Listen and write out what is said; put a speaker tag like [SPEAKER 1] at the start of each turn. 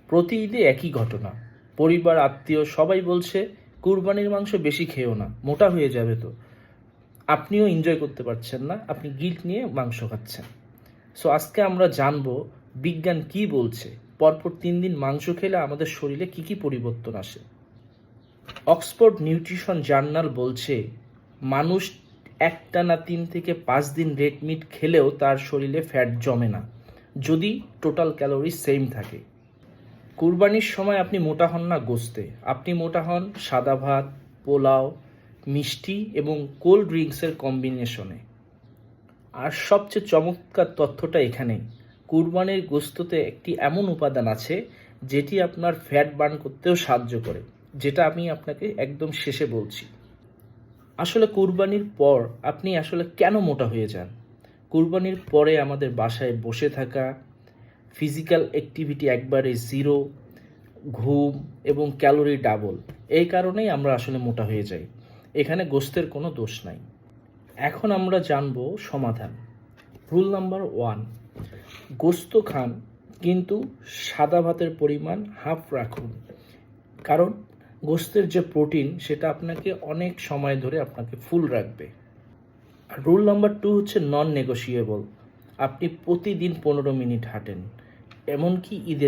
[SPEAKER 1] প্রতি ঈদে একই ঘটনা। পরিবার, আত্মীয় সবাই বলছে কুরবানির মাংস বেশি খেও না, মোটা হয়ে যাবে তো। আপনিও এনজয় করতে পারছেন না, আপনি গিল্ট নিয়ে মাংস খাচ্ছেন। সো আজকে আমরা জানবো বিজ্ঞান কি বলছে, পরপর 3 দিন মাংস খেলে আমাদের শরীরে কি কি পরিবর্তন আসে। অক্সফোর্ড নিউট্রিশন জার্নাল বলছে মানুষ একটানা 3 থেকে 5 দিন রেড মিট খেলেও তার শরীরে ফ্যাট জমে না, যদি টোটাল ক্যালোরি সেম থাকে। কুরবানির সময় আপনি মোটা হন না গোস্তে, আপনি মোটা হন সাদা ভাত, পোলাও, মিষ্টি এবং কোল্ড ড্রিঙ্কসের কম্বিনেশনে। আর সবচেয়ে চমৎকার তথ্যটা এখানেই, কুরবানির গোস্ততে একটি এমন উপাদান আছে যেটি আপনার ফ্যাট বার্ন করতেও সাহায্য করে, যেটা আমি আপনাকে একদম শেষে বলছি। আসলে কুরবানির পর আপনি আসলে কেন মোটা হয়ে যান? কুরবানির পরে আমাদের বাসায় বসে থাকা, ফিজিক্যাল অ্যাক্টিভিটি একবারে জিরো, ঘুম এবং ক্যালোরি ডাবল, এই কারণেই আমরা আসলে মোটা হয়ে যাই। এখানে গোস্তের কোনো দোষ নাই। এখন আমরা জানবো সমাধান। রুল নাম্বার 1, গোস্ত খান কিন্তু সাদা ভাতের পরিমাণ হাফ রাখুন, কারণ গোস্তের যে প্রোটিন সেটা আপনাকে অনেক সময় ধরে আপনাকে ফুল রাখবে। আর রুল নাম্বার 2 হচ্ছে নন নেগোশিয়েবল, আপনি প্রতিদিন 15 মিনিট হাঁটেন, এমনকি ঈদের